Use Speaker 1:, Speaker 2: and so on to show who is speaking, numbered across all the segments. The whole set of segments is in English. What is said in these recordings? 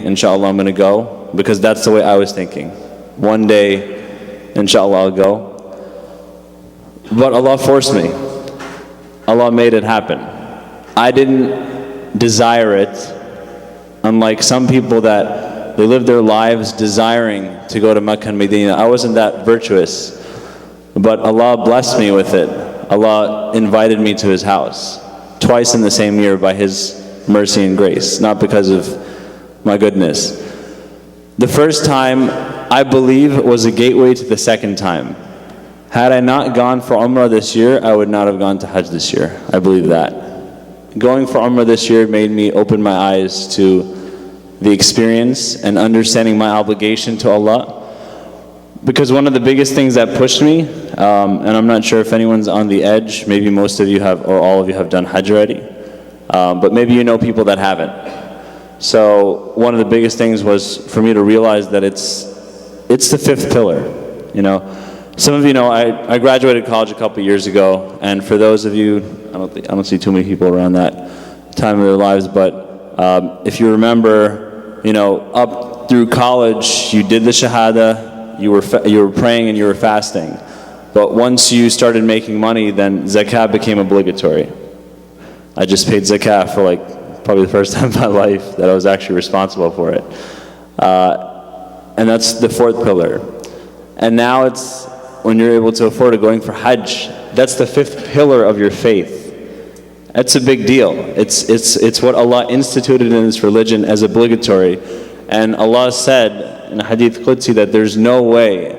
Speaker 1: inshallah, I'm going to go, because that's the way I was thinking. One day, inshallah, I'll go. But Allah forced me. Allah made it happen. I didn't desire it, unlike some people that they live their lives desiring to go to Mecca and Medina. I wasn't that virtuous, but Allah blessed me with it. Allah invited me to His house twice in the same year by His mercy and grace, not because of my goodness. The first time, I believe, was a gateway to the second time. Had I not gone for Umrah this year, I would not have gone to Hajj this year. I believe that. Going for Umrah this year made me open my eyes to the experience and understanding my obligation to Allah. Because one of the biggest things that pushed me, and I'm not sure if anyone's on the edge, maybe most of you have, or all of you have done Hajj already, but maybe you know people that haven't. So one of the biggest things was for me to realize that it's the fifth pillar, you know. Some of you know I graduated college a couple years ago, and for those of you, I don't see too many people around that time of their lives, but if you remember, you know, up through college, you did the Shahada, you were praying and you were fasting. But once you started making money, then zakah became obligatory. I just paid zakah for probably the first time in my life that I was actually responsible for it. And that's the fourth pillar. And now it's, when you're able to afford it, going for Hajj, that's the fifth pillar of your faith. That's a big deal. It's what Allah instituted in this religion as obligatory. And Allah said in Hadith Qudsi that there's no way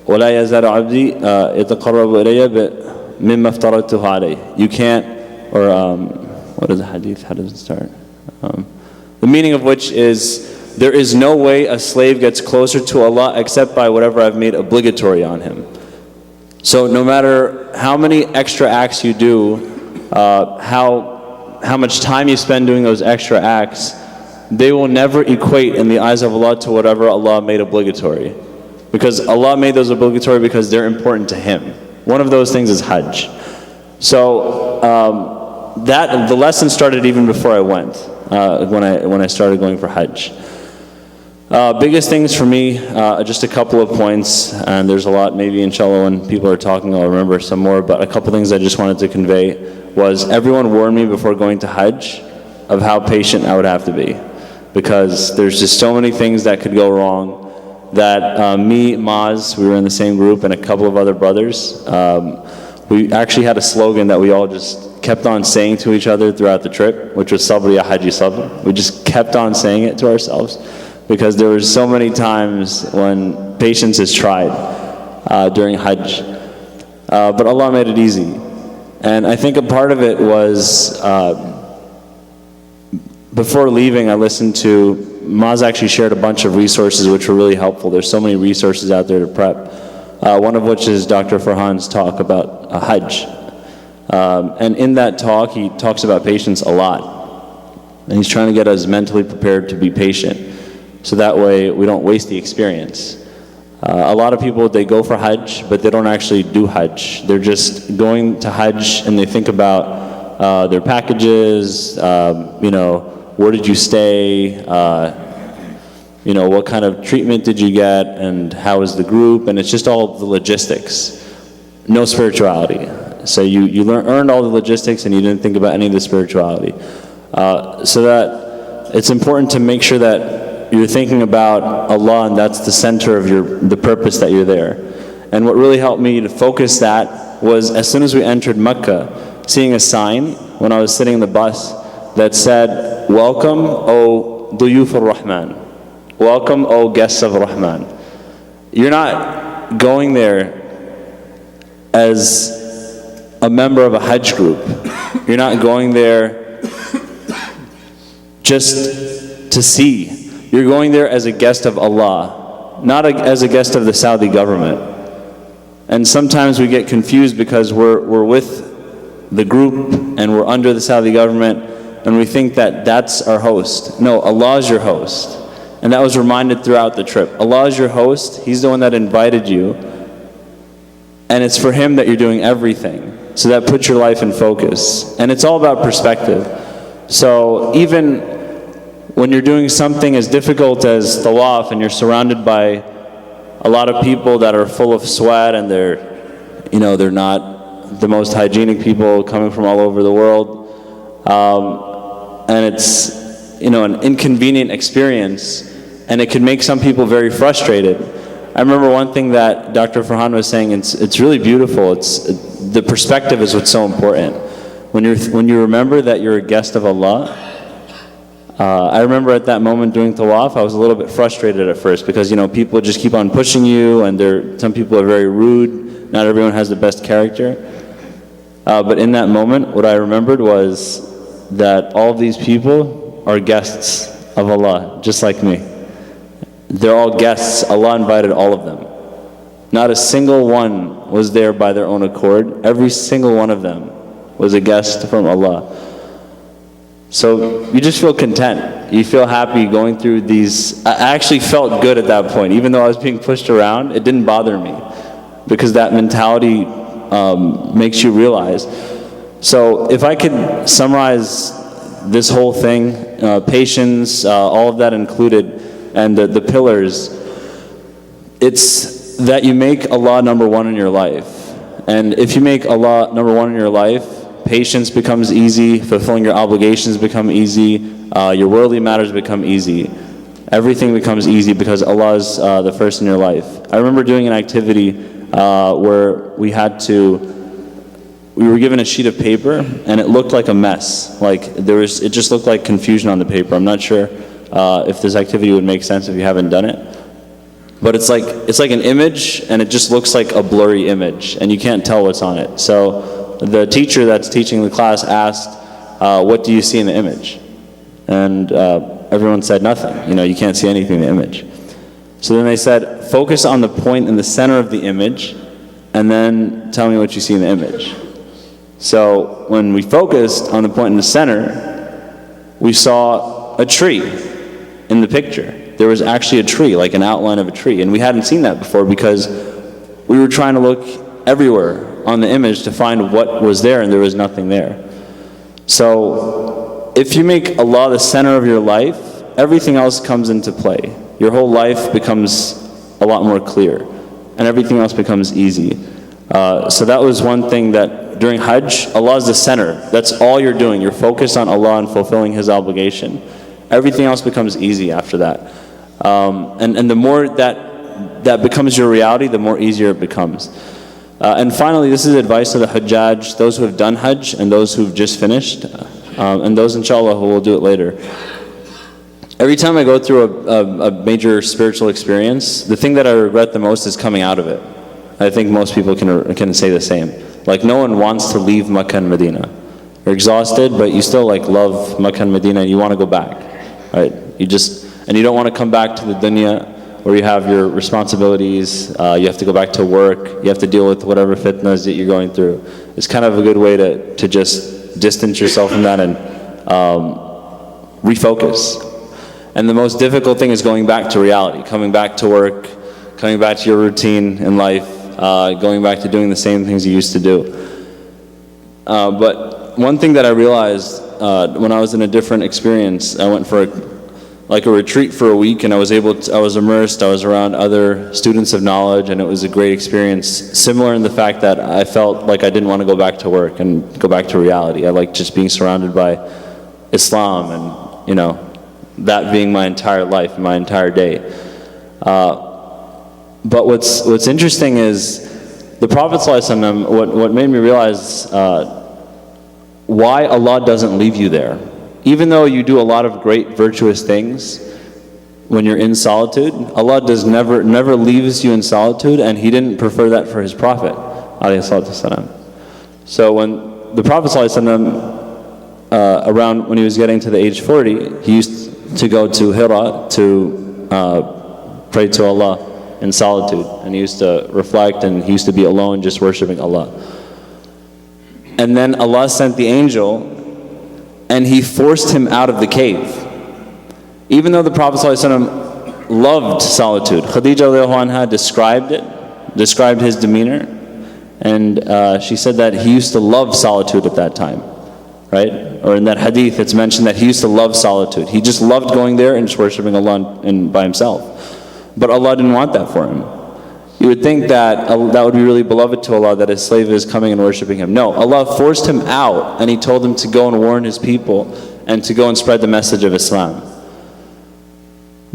Speaker 1: وَلَا يَزَالُ عَبْدِي يَتَقَرَّبُ إِلَيَّ مِمَّا افْتَرَضْتُهُ عَلَيْهِ. You can't, or what is the hadith? How does it start? The meaning of which is, there is no way a slave gets closer to Allah except by whatever I've made obligatory on him. So no matter how many extra acts you do, how much time you spend doing those extra acts, they will never equate in the eyes of Allah to whatever Allah made obligatory. Because Allah made those obligatory because they're important to Him. One of those things is Hajj. So the lesson started even before I went, when I started going for Hajj. Biggest things for me, just a couple of points, and there's a lot, maybe inshallah when people are talking I'll remember some more, but a couple things I just wanted to convey was, everyone warned me before going to Hajj of how patient I would have to be, because there's just so many things that could go wrong, that me, Maz, we were in the same group, and a couple of other brothers, we actually had a slogan that we all just kept on saying to each other throughout the trip, which was Sabr Ya Haji Sabr. We just kept on saying it to ourselves, because there were so many times when patience is tried during Hajj. But Allah made it easy. And I think a part of it was, before leaving, I listened to, Maz actually shared a bunch of resources which were really helpful. There's so many resources out there to prep. One of which is Dr. Farhan's talk about Hajj. And in that talk, he talks about patience a lot. And he's trying to get us mentally prepared to be patient, so that way we don't waste the experience. A lot of people, they go for Hajj, but they don't actually do Hajj. They're just going to Hajj and they think about their packages, you know, where did you stay, you know, what kind of treatment did you get, and how was the group, and it's just all the logistics. No spirituality. So you earned all the logistics and you didn't think about any of the spirituality. So that it's important to make sure that you're thinking about Allah, and that's the center of the purpose that you're there. And what really helped me to focus that was, as soon as we entered Mecca, seeing a sign when I was sitting in the bus that said, "Welcome, O Duyuf al-Rahman. Welcome, O guests of Rahman." You're not going there as a member of a Hajj group. You're not going there just to see. You're going there as a guest of Allah, not as a guest of the Saudi government. And sometimes we get confused because we're with the group and we're under the Saudi government, and we think that that's our host. No, Allah is your host. And that was reminded throughout the trip. Allah is your host. He's the one that invited you. And it's for Him that you're doing everything. So that puts your life in focus. And it's all about perspective. So even when you're doing something as difficult as tawaf and you're surrounded by a lot of people that are full of sweat and they're not the most hygienic people coming from all over the world, and it's an inconvenient experience, and it can make some people very frustrated. I remember one thing that Dr. Farhan was saying, it's really beautiful. The perspective is what's so important. When you remember that you're a guest of Allah, I remember at that moment doing tawaf, I was a little bit frustrated at first because people just keep on pushing you, and some people are very rude. Not everyone has the best character. But in that moment, what I remembered was that all of these people are guests of Allah, just like me. They're all guests. Allah invited all of them. Not a single one was there by their own accord. Every single one of them was a guest from Allah. So you just feel content. You feel happy going through these. I actually felt good at that point. Even though I was being pushed around, it didn't bother me, because that mentality makes you realize. So if I could summarize this whole thing, patience, all of that included, and the pillars, it's that you make Allah number one in your life. And if you make Allah number one in your life, patience becomes easy, fulfilling your obligations become easy, your worldly matters become easy. Everything becomes easy because Allah is the first in your life. I remember doing an activity where we were given a sheet of paper, and it looked like a mess. It just looked like confusion on the paper. I'm not sure if this activity would make sense if you haven't done it. But it's like an image, and it just looks like a blurry image, and you can't tell what's on it. So the teacher that's teaching the class asked, what do you see in the image? And everyone said nothing. You can't see anything in the image. So then they said, focus on the point in the center of the image, and then tell me what you see in the image. So when we focused on the point in the center, we saw a tree in the picture. There was actually a tree, like an outline of a tree. And we hadn't seen that before because we were trying to look everywhere on the image to find what was there, and there was nothing there. So if you make Allah the center of your life, everything else comes into play. Your whole life becomes a lot more clear, and everything else becomes easy. So that was one thing that during Hajj, Allah is the center. That's all you're doing. You're focused on Allah and fulfilling His obligation. Everything else becomes easy after that. And the more that becomes your reality, the more easier it becomes. And finally, this is advice to the Hujjaj, those who have done Hajj and those who've just finished, and those inshallah who will do it later. Every time I go through a major spiritual experience, the thing that I regret the most is coming out of it. I think most people can say the same. Like, no one wants to leave Makkah and Medina. You're exhausted, but you still love Makkah and Medina, and you want to go back, right? And you don't want to come back to the dunya where you have your responsibilities, you have to go back to work, you have to deal with whatever fitnas that you're going through. It's kind of a good way to just distance yourself from that and refocus. And the most difficult thing is going back to reality, coming back to work, coming back to your routine in life, going back to doing the same things you used to do. But one thing that I realized when I was in a different experience, I went for a retreat for a week, and I was immersed, I was around other students of knowledge, and it was a great experience, similar in the fact that I felt like I didn't want to go back to work and go back to reality. I liked just being surrounded by Islam and, that being my entire life, my entire day. But what's interesting is the Prophet ﷺ, what made me realize why Allah doesn't leave you there. Even though you do a lot of great virtuous things when you're in solitude, Allah never leaves you in solitude, and He didn't prefer that for His Prophet ﷺ. So when the Prophet ﷺ, around when he was getting to the age 40, he used to go to Hira to pray to Allah in solitude, and he used to reflect, and he used to be alone just worshiping Allah. And then Allah sent the angel, and He forced him out of the cave. Even though the Prophet ﷺ loved solitude, Khadija radiallahu anha described his demeanor, and she said that he used to love solitude at that time. right? Or in that hadith, it's mentioned that he used to love solitude. He just loved going there and just worshiping Allah by himself. But Allah didn't want that for him. You would think that that would be really beloved to Allah, that a slave is coming and worshiping him. No, Allah forced him out, and He told him to go and warn his people and to go and spread the message of Islam.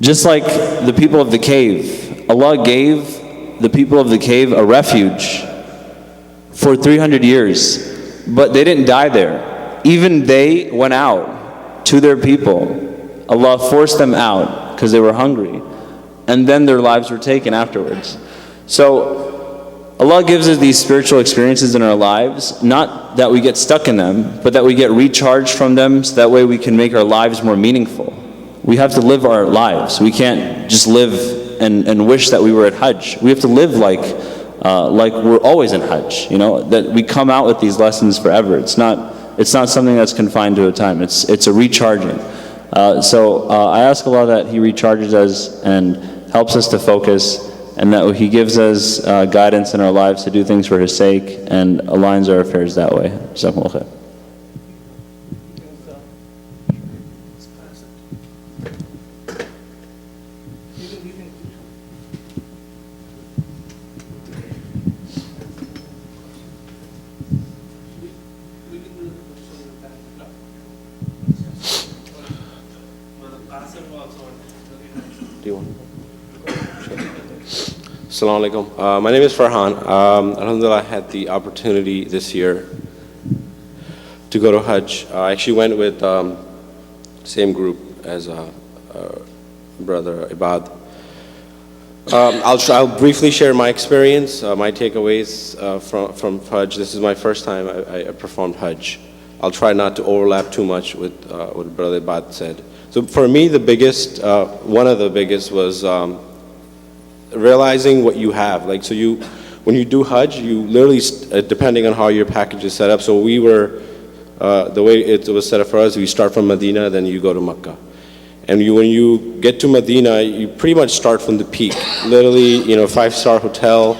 Speaker 1: Just like the people of the cave, Allah gave the people of the cave a refuge for 300 years, but they didn't die there. Even they went out to their people. Allah forced them out because they were hungry, and then their lives were taken afterwards. So Allah gives us these spiritual experiences in our lives, not that we get stuck in them, but that we get recharged from them, so that way we can make our lives more meaningful. We have to live our lives. We can't just live and wish that we were at Hajj. We have to live like we're always in Hajj, that we come out with these lessons forever. It's not something that's confined to a time. It's a recharging. So I ask Allah that He recharges us and helps us to focus, and that He gives us guidance in our lives to do things for His sake and aligns our affairs that way. Jazakumullah khair.
Speaker 2: Assalamu alaikum. My name is Farhan. Alhamdulillah, I had the opportunity this year to go to Hajj. I actually went with same group as brother Ibad. I'll briefly share my experience, my takeaways from Hajj. This is my first time I performed Hajj. I'll try not to overlap too much with what brother Ibad said. So for me, the biggest, one of the biggest was realizing what you have. Like, so when you do Hajj, you literally, depending on how your package is set up. So we were, the way it was set up for us, we start from Medina, then you go to Mecca. And when you get to Medina, you pretty much start from the peak. Literally, 5-star hotel,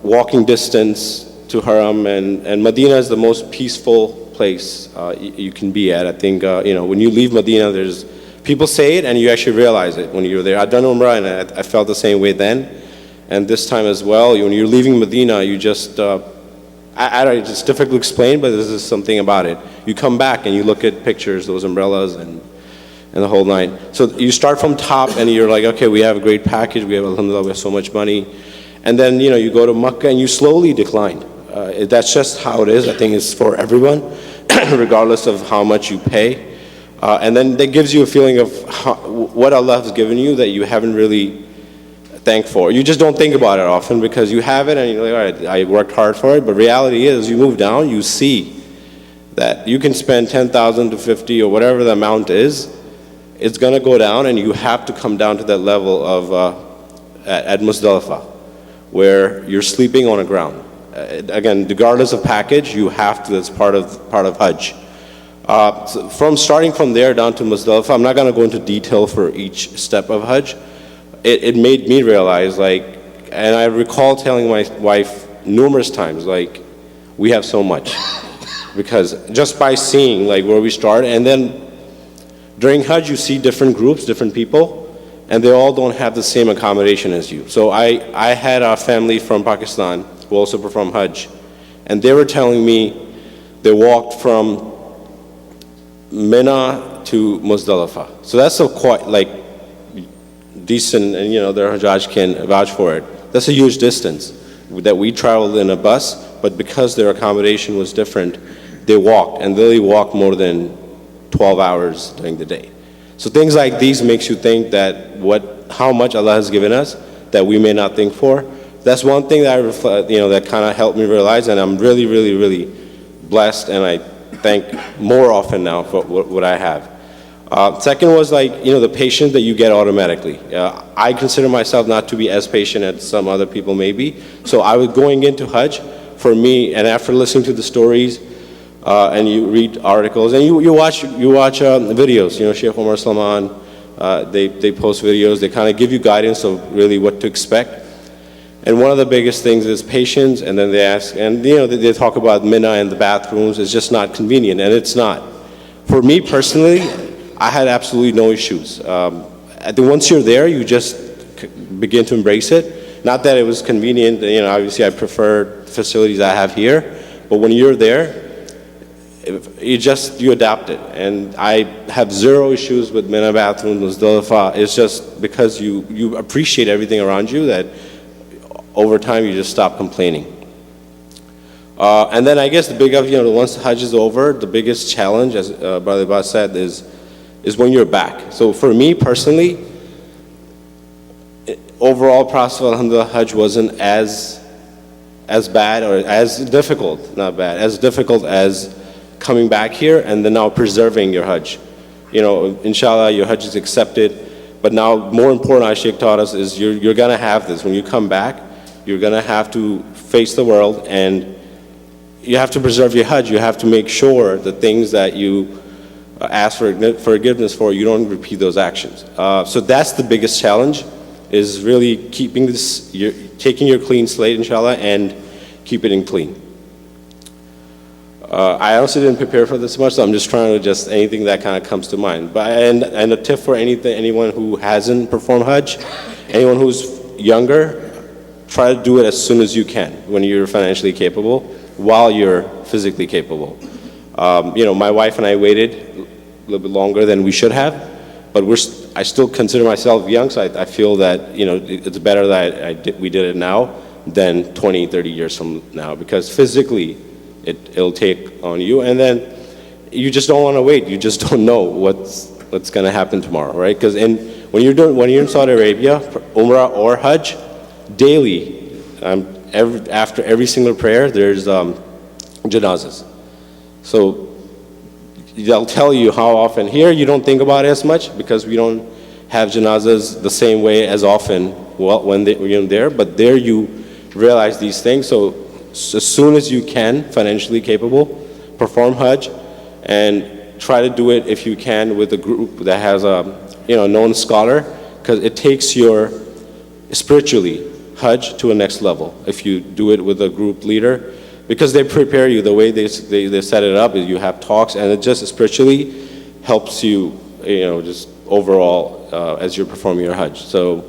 Speaker 2: walking distance to Haram, and Medina is the most peaceful place you can be at. I think, when you leave Medina, people say it and you actually realize it when you're there. I've done Umrah and I felt the same way then, and this time as well. When you're leaving Medina, you just, it's difficult to explain, but this is something about it. You come back and you look at pictures, those umbrellas and the whole nine. So you start from top and you're like, okay, we have a great package, we have, alhamdulillah, we have so much money. And then, you go to Makkah and you slowly decline. That's just how it is. I think it's for everyone, regardless of how much you pay. And then that gives you a feeling of what Allah has given you that you haven't really thanked for. You just don't think about it often because you have it and you're like, all right, I worked hard for it. But reality is, you move down, you see that you can spend 10,000 to 50 or whatever the amount is. It's going to go down, and you have to come down to that level of at Muzdalifah, where you're sleeping on the ground. Again, regardless of package, you have to. That's part of Hajj. So starting from there down to Muzdalifah, I'm not going to go into detail for each step of Hajj. It made me realize, and I recall telling my wife numerous times, we have so much. Because just by seeing where we start, and then during Hajj you see different groups, different people, and they all don't have the same accommodation as you. So I had a family from Pakistan who also performed Hajj, and they were telling me they walked from Mina to Muzdalifah. So that's a quite decent, and their Hujjaj can vouch for it. That's a huge distance that we traveled in a bus, but because their accommodation was different, they walked, and they walked more than 12 hours during the day. So things like these makes you think that how much Allah has given us that we may not think for. That's one thing that that kind of helped me realize, and I'm really, really, really blessed, and I thank more often now for what I have. Second was the patience that you get automatically. I consider myself not to be as patient as some other people may be. So I was going into Hajj, for me, and after listening to the stories, and you read articles, and you watch videos, Sheikh Omar Salman, they post videos, they kind of give you guidance of really what to expect. And one of the biggest things is patience, and then they ask, and they talk about Mina and the bathrooms. It's just not convenient, and it's not. For me personally, I had absolutely no issues. I think once you're there, you just begin to embrace it. Not that it was convenient, obviously I prefer facilities I have here, but when you're there, you adapt it. And I have zero issues with Mina bathrooms, Muzdalifa. It's just because you appreciate everything around you that over time you just stop complaining. And then I guess once the Hajj is over, the biggest challenge, as Brother Abbas said, is when you're back. So for me personally, overall process of Alhamdulillah Hajj wasn't as bad or as difficult, not bad, as difficult as coming back here and then now preserving your Hajj. Inshallah, your Hajj is accepted. But now, more important, our Sheikh taught us, is you're going to have this. When you come back, you're going to have to face the world, and you have to preserve your Hajj. You have to make sure the things that you ask for forgiveness for, you don't repeat those actions. So that's the biggest challenge, is really keeping this, taking your clean slate, inshallah, and keep it clean. I also didn't prepare for this much, so I'm just trying to anything that kind of comes to mind. And a tip for anyone who hasn't performed Hajj, anyone who's younger, try to do it as soon as you can when you're financially capable, while you're physically capable. My wife and I waited a little bit longer than we should have, but I still consider myself young, so I feel that it's better that we did it now than 20, 30 years from now, because physically it'll take on you, and then you just don't want to wait. You just don't know what's going to happen tomorrow, right? Because when you're in Saudi Arabia, Umrah or Hajj, daily, after every single prayer, there's janazas. So they'll tell you how often. Here you don't think about it as much because we don't have janazas the same way as often when you're there, but there you realize these things. So as soon as you can, financially capable, perform Hajj, and try to do it if you can with a group that has a known scholar, because it takes your spiritually Hajj to a next level if you do it with a group leader, because they prepare you. The way they set it up is you have talks, and it just spiritually helps you, just overall as you're performing your Hajj. So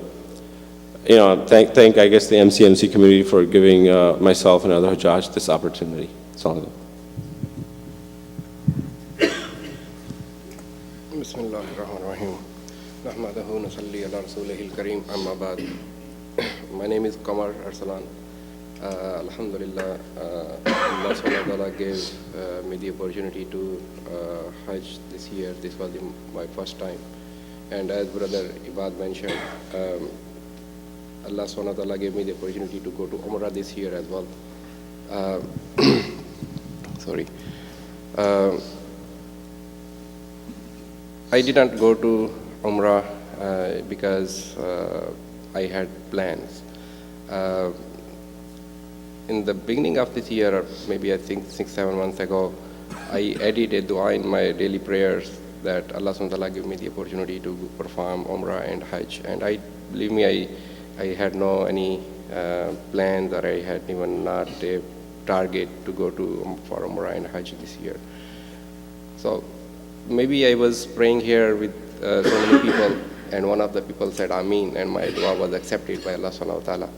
Speaker 2: thank I guess the MCMC community for giving myself and other Hujjaj this opportunity.
Speaker 3: Bismillahirrahmanirrahim. Nahmaduhu nusalli ala rasulihil kareem, amma ba'd. My name is Qamar Arsalan. Alhamdulillah, Allah subhanahu wa ta'ala gave me the opportunity to Hajj this year. This was my first time. And as Brother Ibad mentioned, Allah subhanahu wa ta'ala gave me the opportunity to go to Umrah this year as well. Sorry. I didn't go to Umrah because I had plans. In the beginning of this year, or maybe I think 6-7 months ago, I added a dua in my daily prayers that Allah subhanahu wa ta'ala give me the opportunity to perform Umrah and Hajj. And believe me, I had no any plans, or I had even not a target to go for Umrah and Hajj this year. So maybe I was praying here with so many people, and one of the people said Ameen, and my dua was accepted by Allah subhanahu wa ta'ala.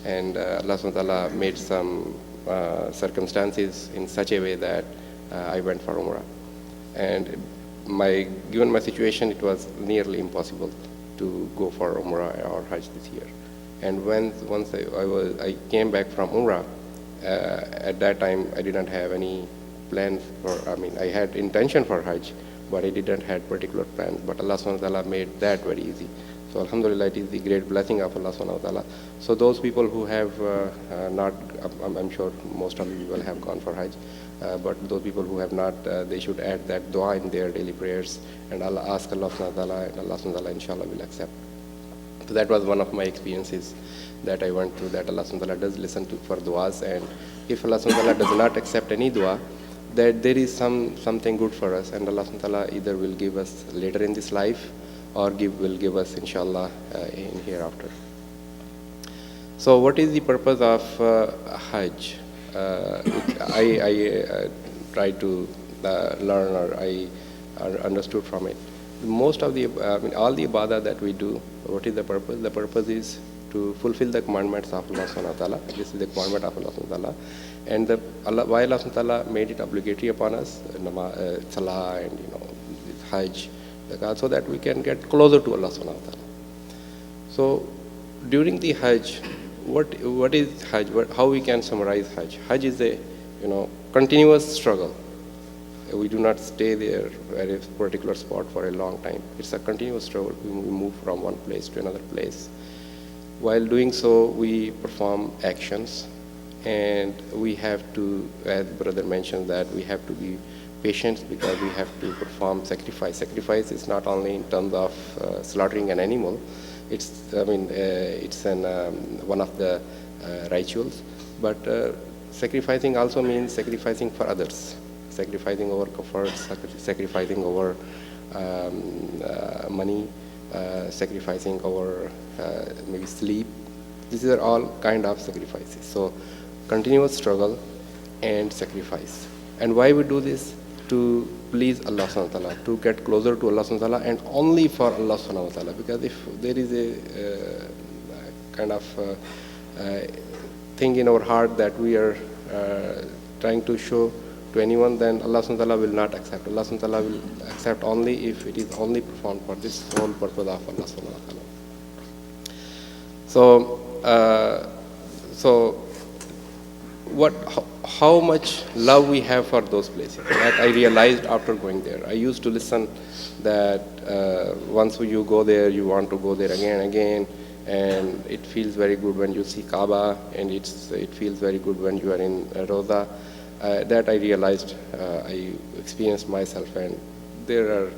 Speaker 3: And Allah subhanahu wa ta'ala made some circumstances in such a way that I went for Umrah. And given my situation, it was nearly impossible to go for Umrah or Hajj this year. And once I came back from Umrah, at that time I didn't have any plans I had intention for Hajj, but I didn't have particular plans. But Allah subhanahu wa ta'ala made that very easy. So alhamdulillah, it is the great blessing of Allah subhanahu wa ta'ala. So those people who have not, I'm sure most of you will have gone for Hajj, but those people who have not, they should add that dua in their daily prayers, and ask Allah subhanahu wa ta'ala, and Allah subhanahu wa ta'ala inshallah will accept. So that was one of my experiences that I went through, that Allah subhanahu wa ta'ala does listen for duas, and if Allah subhanahu wa ta'ala does not accept any dua, that there is something good for us, and Allah subhanahu wa ta'ala either will give us later in this life or will give us inshallah in hereafter. So what is the purpose of Hajj? Which I tried to learn, or I understood from it. Most of the, all the ibadah that we do, what is the purpose? The purpose is to fulfill the commandments of Allah subhanahu wa ta'ala. This is the commandment of Allah subhanahu wa ta'ala. And why Allah subhanahu wa ta'ala made it obligatory upon us, salah and Hajj, so that we can get closer to Allah subhanahu wa ta'ala. So during the Hajj, what is Hajj? How we can summarize Hajj? Hajj is a continuous struggle. We do not stay there at a particular spot for a long time. It's a continuous struggle. We move from one place to another place. While doing so, we perform actions, and we have to, as brother mentioned, that we have to be patient because we have to perform sacrifice. Sacrifice is not only in terms of slaughtering an animal. It's one of the rituals, but sacrificing also means sacrificing for others, sacrificing our comforts, sacrificing our money, sacrificing our maybe sleep. These are all kind of sacrifices. So continuous struggle and sacrifice. And why we do this? To please Allah subhanahu wa ta'ala, to get closer to Allah subhanahu wa ta'ala, and only for Allah subhanahu wa ta'ala. Because if there is a kind of thing in our heart that we are trying to show to anyone, then Allah subhanahu wa ta'ala will not accept. Allah subhanahu wa ta'ala will accept only if it is only performed for this whole purpose of Allah subhanahu wa ta'ala. So how much love we have for those places. That I realized after going there. I used to listen that once you go there, you want to go there again and again, and it feels very good when you see Kaaba, and it feels very good when you are in Roza. That I realized, I experienced myself, and there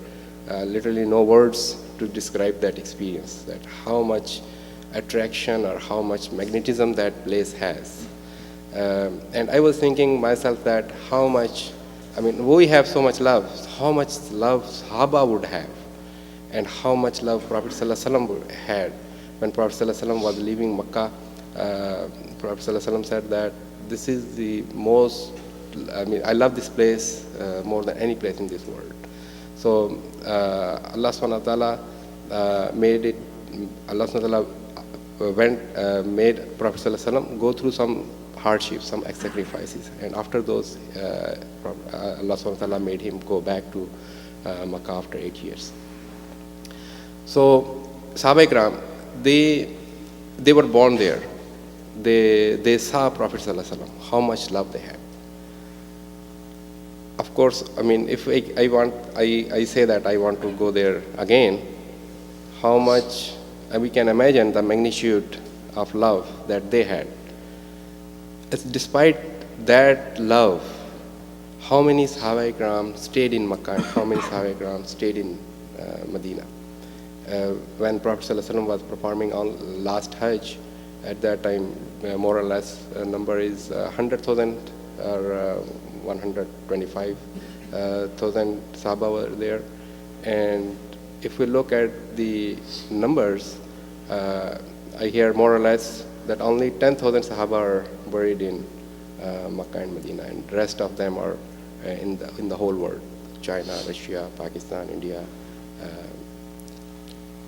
Speaker 3: are literally no words to describe that experience, that how much attraction or how much magnetism that place has. And I was thinking myself that how much, we have so much love, how much love Sahaba would have, and how much love Prophet ﷺ had. When Prophet ﷺ was leaving Makkah, Prophet ﷺ said that this is the most, I love this place more than any place in this world. So Allah subhanahu wa ta'ala made it, Allah subhanahu wa ta'ala made Prophet ﷺ go through some hardships, some sacrifices, and after those, Allah subhanahu wa ta'ala made him go back to Makkah after 8 years. So Sahaba Ikram, they were born there. They saw Prophet sallallahu alaihi wasallam, how much love they had. Of course, if I say that I want to go there again, how much we can imagine the magnitude of love that they had. Despite that love, how many Sahaba Ikram stayed in Makkah and how many Sahaba Ikram stayed in Medina? When Prophet ﷺ was performing on last Hajj, at that time, more or less, number is 100,000 or 125,000 Sahaba were there. And if we look at the numbers, I hear more or less that only 10,000 Sahaba are buried in Makkah and Medina, and the rest of them are in the whole world, China, Russia, Pakistan, India.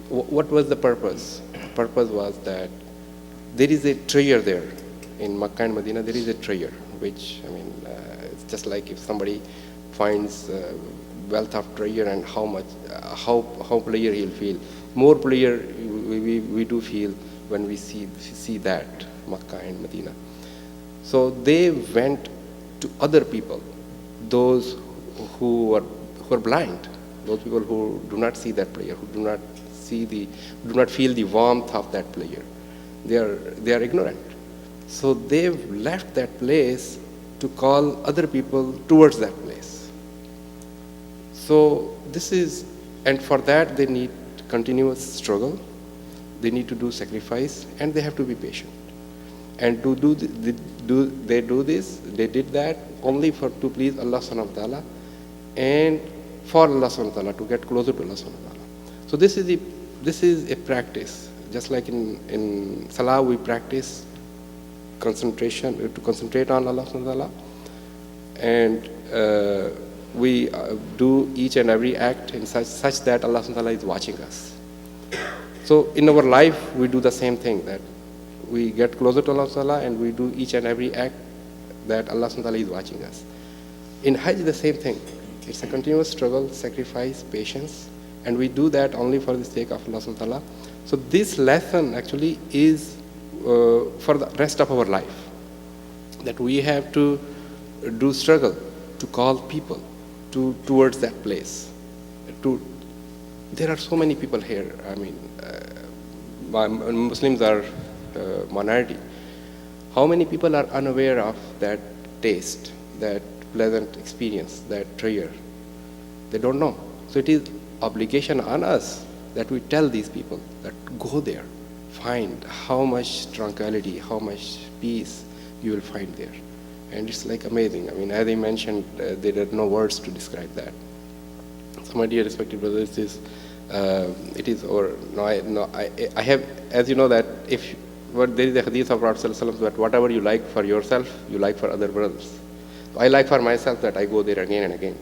Speaker 3: What was the purpose? The purpose was that there is a treasure there in Makkah and Medina. There is a treasure, which it's just like if somebody finds wealth of treasure, and how pleasure he'll feel. More pleasure we do feel when we see that Makkah and Medina. So they went to other people, those who are blind, those people who do not see that pleasure, who do not feel the warmth of that pleasure. They are ignorant. So they've left that place to call other people towards that place. So and for that they need continuous struggle, they need to do sacrifice, and they have to be patient. And they did that only to please Allah subhanahu wa ta'ala, and for Allah subhanahu wa ta'ala, to get closer to Allah subhanahu wa ta'ala. So this is a practice. Just like in Salah we practice to concentrate on Allah subhanahu wa ta'ala. And we do each and every act in such that Allah subhanahu wa ta'ala is watching us. So in our life, we do the same thing, that we get closer to Allah subhanahu wa ta'ala and we do each and every act that Allah subhanahu wa ta'ala is watching us. In Hajj, the same thing. It's a continuous struggle, sacrifice, patience, and we do that only for the sake of Allah subhanahu wa ta'ala. So this lesson actually is for the rest of our life, that we have to do struggle to call people towards that place. There are so many people here. I mean, Muslims are minority. How many people are unaware of that taste, that pleasant experience, that treasure? They don't know. So it is obligation on us that we tell these people that go there, find how much tranquility, how much peace you will find there. And it's like amazing. I mean, as I mentioned, there are no words to describe that. So my dear respected brothers, I have, as you know, that there is a hadith of Prophet ﷺ that whatever you like for yourself, you like for other brothers. So I like for myself that I go there again and again.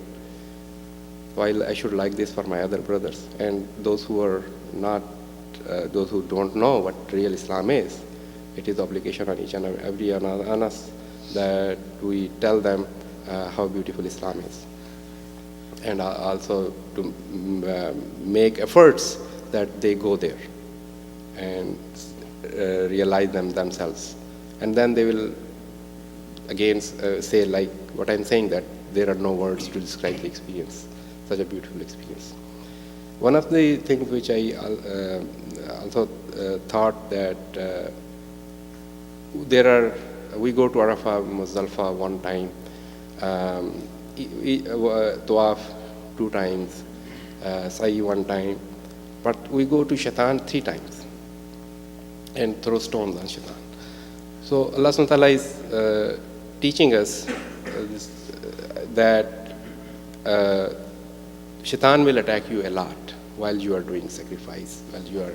Speaker 3: So I should like this for my other brothers. And those who are not, those who don't know what real Islam is, it is obligation on each and every on us that we tell them how beautiful Islam is. And also to make efforts that they go there and realize them themselves. And then they will again say, like what I'm saying, that there are no words to describe the experience, such a beautiful experience. One of the things which I also thought that we go to Arafah, Muzdalifah one time, Tawaf 2 times, Sa'i 1 time, but we go to Shaitan 3 times and throw stones on Shaitan. So Allah subhanahu wa ta'ala is teaching us that Shaitan will attack you a lot while you are doing sacrifice, while you are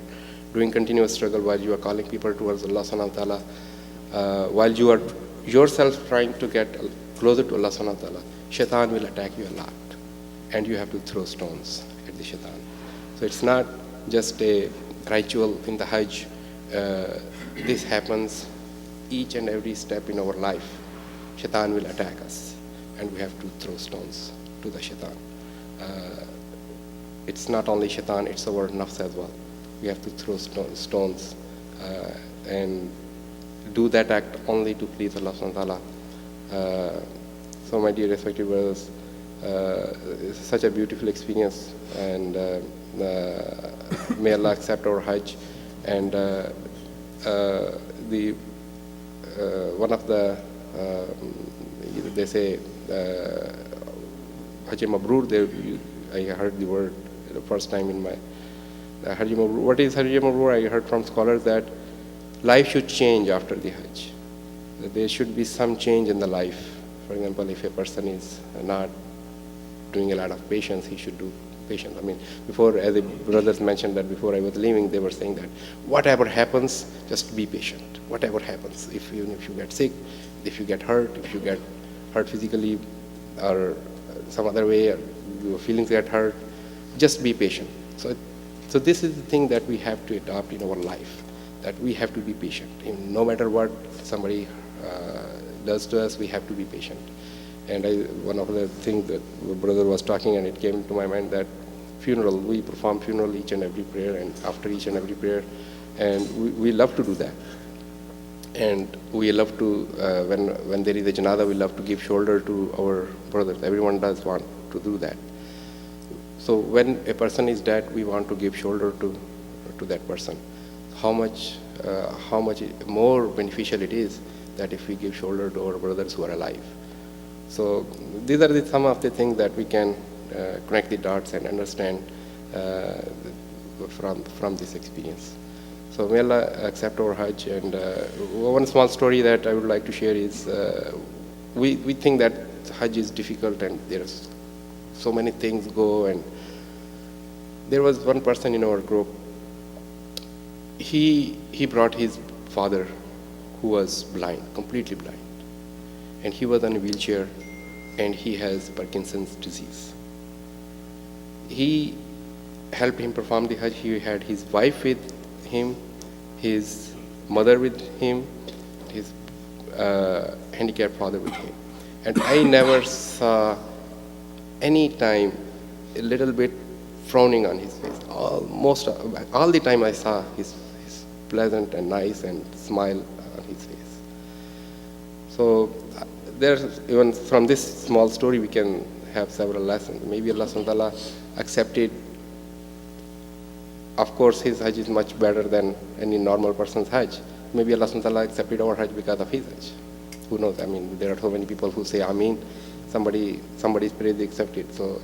Speaker 3: doing continuous struggle, while you are calling people towards Allah subhanahu wa ta'ala, while you are yourself trying to get closer to Allah subhanahu wa ta'ala. Shaitan will attack you a lot, and you have to throw stones at the Shaitan. So it's not just a ritual in the Hajj. This happens each and every step in our life. Shaitan will attack us, and we have to throw stones to the Shaitan. It's not only Shaitan, it's our nafs as well. We have to throw stones and do that act only to please Allah subhanahu wa ta'ala. So my dear respected brothers, it's such a beautiful experience, and may Allah accept our Hajj. And one of the, they say, Hajj Mabrur, I heard the word the first time in my Hajj Mabrur. What is Hajj Mabrur? I heard from scholars that life should change after the Hajj. That there should be some change in the life. For example, if a person is not doing a lot of patience, he should do patience. I mean, before, as the brothers mentioned that before I was leaving, they were saying that whatever happens, just be patient. Whatever happens, even if you get sick, if you get hurt, if you get hurt physically or some other way, or your feelings get hurt, just be patient. So this is the thing that we have to adopt in our life, that we have to be patient. No matter what somebody does to us, we have to be patient. And one of the things that the brother was talking, and it came to my mind, that funeral, we perform funeral each and every prayer, and after each and every prayer, and we love to do that. And we love to, when there is a janazah, we love to give shoulder to our brothers. Everyone does want to do that. So when a person is dead, we want to give shoulder to that person. How much more beneficial it is that if we give shoulder to our brothers who are alive. So these are some of the things that we can connect the dots and understand from this experience. So may Allah accept our Hajj. And one small story that I would like to share is, we think that Hajj is difficult and there's so many things go. And there was one person in our group, he brought his father who was blind, completely blind. And he was on a wheelchair, and he has Parkinson's disease. He helped him perform the Hajj. He had his wife with him, his mother with him, his handicapped father with him. And I never saw any time a little bit frowning on his face. All the time I saw his pleasant and nice and smile on his face. So there's, even from this small story we can have several lessons. Maybe Allah subhanahu wa ta'ala accepted. Of course, his Hajj is much better than any normal person's Hajj. Maybe Allah subhanahu wa ta'ala accepted our Hajj because of his Hajj. Who knows? I mean, there are so many people who say Ameen. Somebody's prayer they accepted. So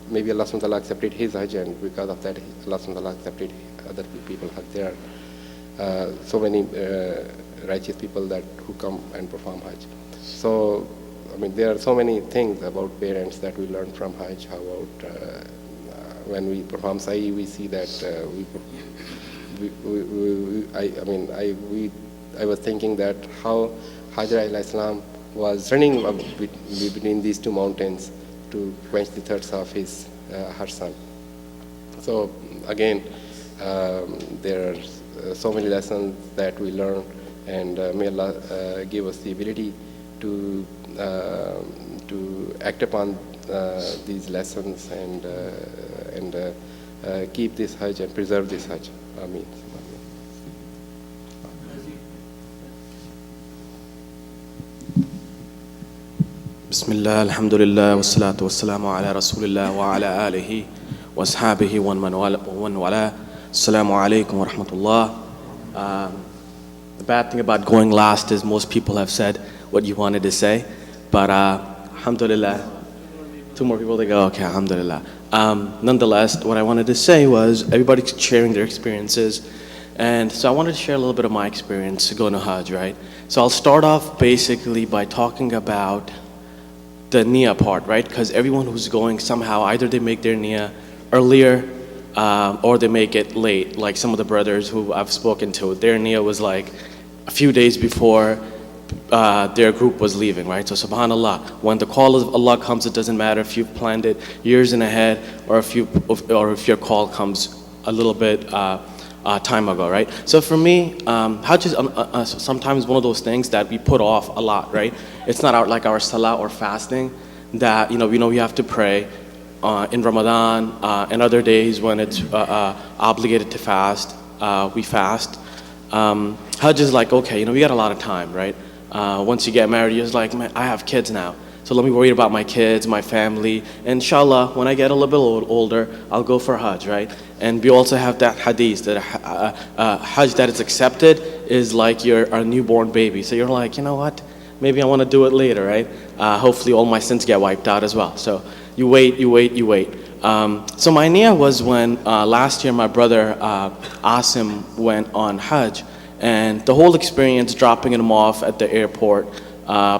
Speaker 3: maybe Allah subhanahu wa ta'ala accepted his Hajj, and because of that, Allah subhanahu wa ta'ala accepted other people's Hajj. There are so many righteous people who come and perform Hajj. So, I mean, there are so many things about parents that we learn from Hajj. How about when we perform Sa'i, we see that I was thinking that how Hajar alayhi salam was running between these two mountains to quench the thirst of her son. So again, there are so many lessons that we learn, and may Allah give us the ability to act upon these lessons and keep this Hajj and preserve this Hajj. Ameen.
Speaker 4: Bismillah, alhamdulillah, wassalatu wassalamu ala rasulillah wa ala alihi wa ashabihi wa man wala. Assalamu alaikum wa rahmatullah. The bad thing about going last is most people have said what you wanted to say, but alhamdulillah, 2 more people to go, okay, alhamdulillah. Nonetheless, what I wanted to say was everybody's sharing their experiences, and so I wanted to share a little bit of my experience going to Hajj, right? So I'll start off basically by talking about the niyyah part, right? Because everyone who's going somehow, either they make their niyyah earlier or they make it late. Like some of the brothers who I've spoken to, their niyyah was like a few days before their group was leaving, right? So subhanallah, when the call of Allah comes, it doesn't matter if you've planned it years in ahead or if your call comes a little bit time ago, right? So for me, Hajj is sometimes one of those things that we put off a lot, right? It's not like our salah or fasting that, we know we have to pray in Ramadan and other days when it's obligated to fast, we fast. Hajj is like, okay, we got a lot of time, right? Once you get married, you're just like, man, I have kids now. So let me worry about my kids, my family. Inshallah, when I get a little bit older, I'll go for Hajj, right? And we also have that hadith that Hajj that is accepted is like you're a newborn baby. So you're like, you know what? Maybe I want to do it later, right? Hopefully all my sins get wiped out as well. So you wait. So my niyyah was when last year my brother Asim went on Hajj, and the whole experience, dropping him off at the airport,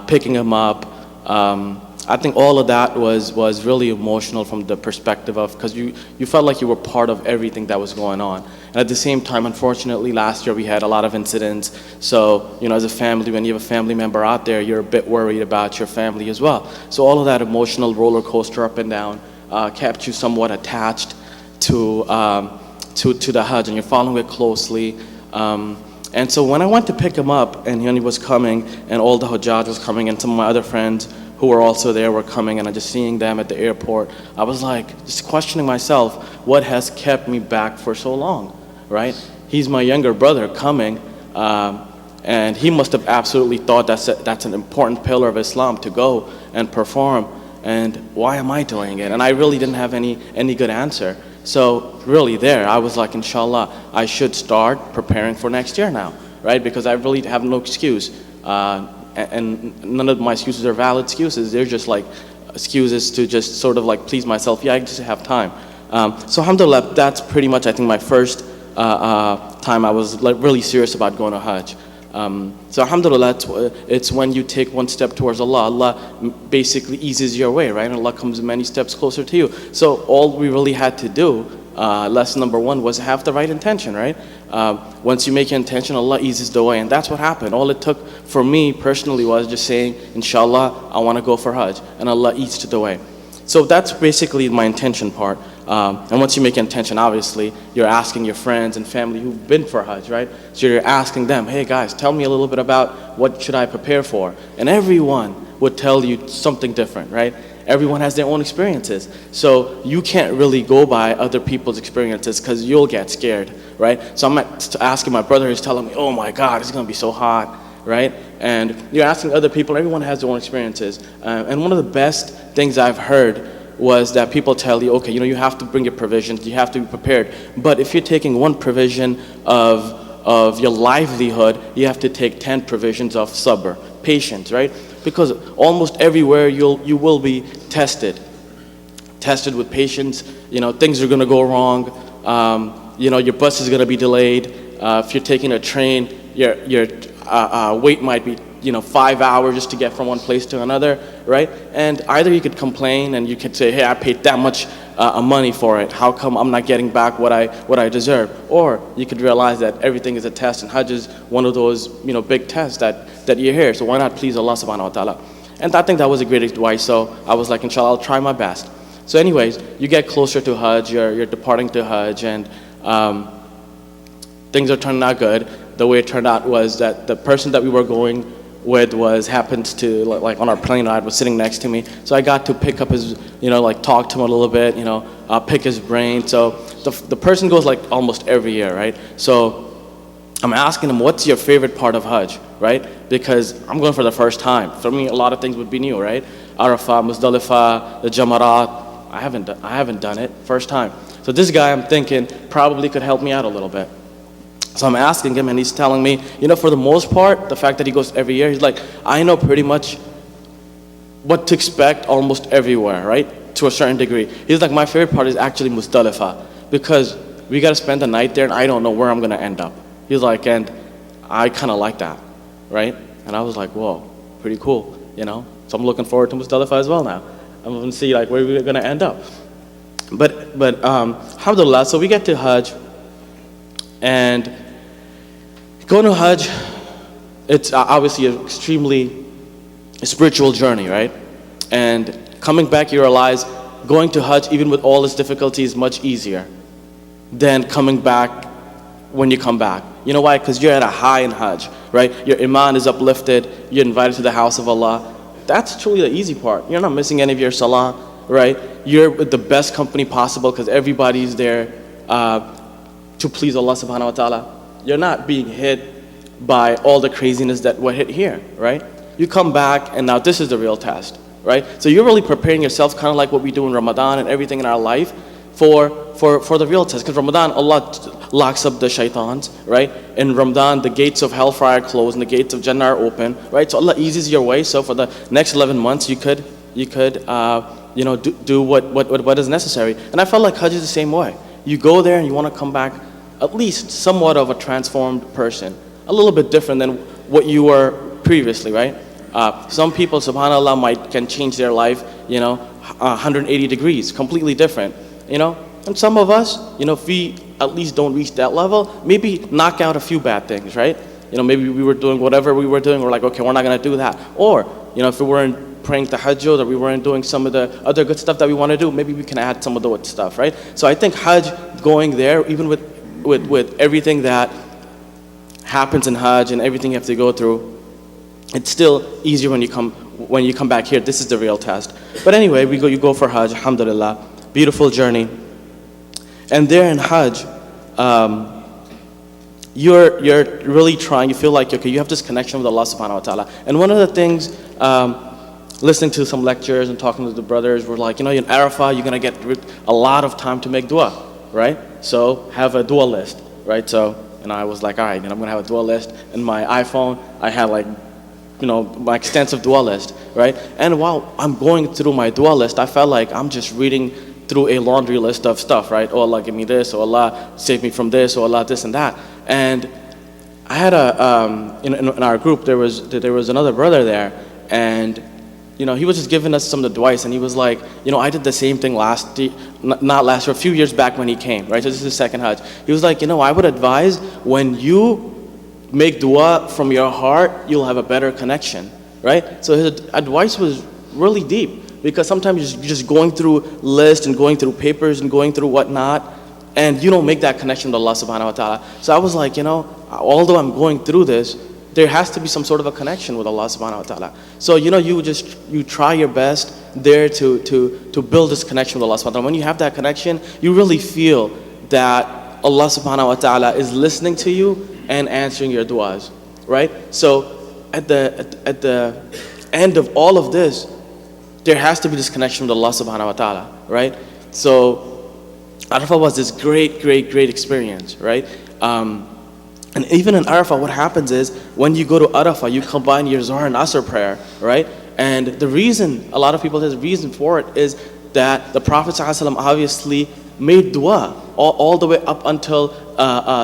Speaker 4: picking him up, I think all of that was really emotional from the perspective of, because you felt like you were part of everything that was going on. And at the same time, unfortunately, last year we had a lot of incidents. So, as a family, when you have a family member out there, you're a bit worried about your family as well. So all of that emotional roller coaster up and down kept you somewhat attached to the Hajj, and you're following it closely. And so when I went to pick him up, and he was coming, and all the Hujjaj was coming, and some of my other friends who were also there were coming, and I just seeing them at the airport, I was like, just questioning myself, what has kept me back for so long, right? He's my younger brother coming, and he must have absolutely thought that's an important pillar of Islam to go and perform, and why am I doing it? And I really didn't have any good answer. So really there, I was like, inshallah, I should start preparing for next year now, right? Because I really have no excuse. And none of my excuses are valid excuses. They're just like excuses to just sort of like please myself. Yeah, I just have time. So alhamdulillah, that's pretty much, I think, my first time I was like really serious about going to Hajj. So alhamdulillah, it's when you take one step towards Allah, Allah basically eases your way, right? And Allah comes many steps closer to you. So all we really had to do lesson number one was have the right intention, right? Once you make your intention, Allah eases the way, and that's what happened. All it took for me personally was just saying, inshallah, I want to go for Hajj, and Allah eased the way. So that's basically my intention part. And once you make an intention, obviously, you're asking your friends and family who've been for Hajj, right? So you're asking them, hey guys, tell me a little bit about what should I prepare for? And everyone would tell you something different, right? Everyone has their own experiences. So you can't really go by other people's experiences because you'll get scared, right? So I'm asking my brother, he's telling me, oh my God, it's gonna be so hot, right? And you're asking other people, everyone has their own experiences. And one of the best things I've heard was that people tell you, okay, you have to bring your provisions, you have to be prepared. But if you're taking one provision of your livelihood, you have to take 10 provisions of sabr, patience, right? Because almost everywhere you will be tested with patience. Things are gonna go wrong. Your bus is gonna be delayed. If you're taking a train, your wait might be 5 hours just to get from one place to another, right? And either you could complain and you could say, hey, I paid that much money for it. How come I'm not getting back what I deserve? Or you could realize that everything is a test, and Hajj is one of those big tests that you're here. So why not please Allah subhanahu wa ta'ala? And I think that was a great advice. So I was like, inshallah, I'll try my best. So anyways, you get closer to Hajj, you're departing to Hajj, and things are turning out good. The way it turned out was that the person that we were going with happened to, like on our plane ride, was sitting next to me. So I got to pick up his, talk to him a little bit, pick his brain. So the person goes like almost every year, right? So I'm asking him, what's your favorite part of Hajj, right? Because I'm going for the first time. For me, a lot of things would be new, right? Arafah, Muzdalifah, the Jamarat. I haven't done it, first time. So this guy, I'm thinking, probably could help me out a little bit. So I'm asking him, and he's telling me, for the most part, the fact that he goes every year, he's like, I know pretty much what to expect almost everywhere, right? To a certain degree. He's like, my favorite part is actually Muzdalifah, because we got to spend the night there, and I don't know where I'm going to end up. He's like, and I kind of like that, right? And I was like, whoa, pretty cool, So I'm looking forward to Muzdalifah as well now. I'm going to see like where we're going to end up. But alhamdulillah, so we get to Hajj, and going to Hajj, it's obviously an extremely spiritual journey, right? And coming back, you realize going to Hajj, even with all its difficulties, is much easier than coming back when you come back. You know why? Because you're at a high in Hajj, right? Your iman is uplifted, you're invited to the house of Allah. That's truly the easy part. You're not missing any of your salah, right? You're with the best company possible because everybody's there to please Allah subhanahu wa ta'ala. You're not being hit by all the craziness that we're hit here, right? You come back, and now this is the real test, right? So you're really preparing yourself, kind of like what we do in Ramadan and everything in our life, for the real test. Because Ramadan, Allah locks up the shaitans, right? In Ramadan, the gates of hellfire are closed and the gates of Jannah are open, right? So Allah eases your way. So for the next 11 months, you could do what is necessary. And I felt like Hajj is the same way. You go there and you want to come back at least somewhat of a transformed person, a little bit different than what you were previously, right? Some people, subhanAllah, can change their life, 180 degrees, completely different, And some of us, if we at least don't reach that level, maybe knock out a few bad things, right? Maybe we were doing whatever we were doing, we're like, okay, we're not gonna do that. Or, if we weren't praying tahajjud, or we weren't doing some of the other good stuff that we want to do, maybe we can add some of the good stuff, right? So I think Hajj, going there, even with everything that happens in Hajj and everything you have to go through, it's still easier when you come back here. This is the real test. But anyway, you go for Hajj, alhamdulillah, beautiful journey. And there in Hajj, you're really trying, you feel like, okay, you have this connection with Allah subhanahu wa ta'ala. And one of the things, listening to some lectures and talking to the brothers, we're like, in Arafah, you're gonna get a lot of time to make dua, right? So have a dua list, right? So, and I was like, all right, I'm gonna have a dua list. In my iPhone, I had my extensive dua list, right? And while I'm going through my dua list, I felt like I'm just reading through a laundry list of stuff, right? Oh, Allah, give me this. Oh, Allah, save me from this. Oh, Allah, this and that. And I had in our group, there was another brother there, and he was just giving us some advice, and he was like, I did the same thing not last year, a few years back when he came, right? So this is his second Hajj. He was like, I would advise when you make dua from your heart, you'll have a better connection, right? So his advice was really deep, because sometimes you're just going through lists and going through papers and going through whatnot, and you don't make that connection with Allah subhanahu wa ta'ala. So I was like, although I'm going through this, there has to be some sort of a connection with Allah subhanahu wa ta'ala. So you try your best there to build this connection with Allah subhanahu wa ta'ala. When you have that connection, you really feel that Allah subhanahu wa ta'ala is listening to you and answering your du'as, right? So at the end of all of this, there has to be this connection with Allah subhanahu wa ta'ala, right? So Arafah was this great experience, right? And even in Arafah, what happens is, when you go to Arafah, you combine your Zuhr and Asr prayer, right? And the reason, a lot of people say the reason for it is that the Prophet ﷺ obviously made dua all the way up until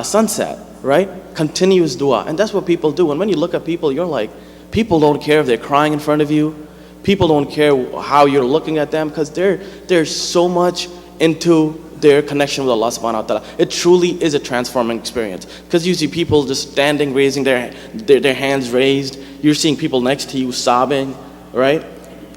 Speaker 4: sunset, right? Continuous dua. And that's what people do. And when you look at people, you're like, people don't care if they're crying in front of you. People don't care how you're looking at them, because they're so much into their connection with Allah subhanahu wa ta'ala. It truly is a transforming experience, because you see people just standing, raising their hands raised. You're seeing people next to you sobbing, right?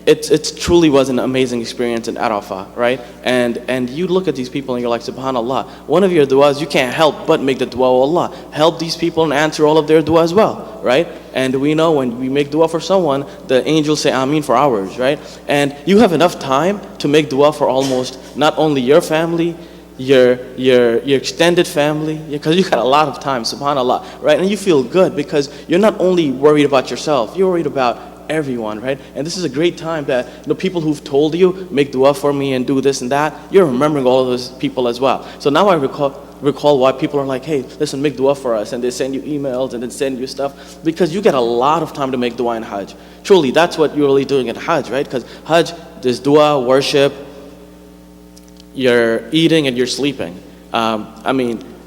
Speaker 4: It truly was an amazing experience in Arafah, right? And you look at these people and you're like, subhanallah, one of your du'as, you can't help but make the du'a, oh Allah, help these people and answer all of their du'a as well, right? And we know when we make du'a for someone, the angels say Ameen for hours, right? And you have enough time to make du'a for almost not only your family, your extended family, because you got a lot of time, subhanallah, right? And you feel good because you're not only worried about yourself, you're worried about everyone, right? And this is a great time that people who've told you, make dua for me and do this and that, you're remembering all of those people as well. So now I recall why people are like, hey, listen, make dua for us, and they send you emails and then send you stuff, because you get a lot of time to make dua in Hajj. Truly, that's what you're really doing at Hajj, right? Because Hajj, there's dua, worship, you're eating and you're sleeping.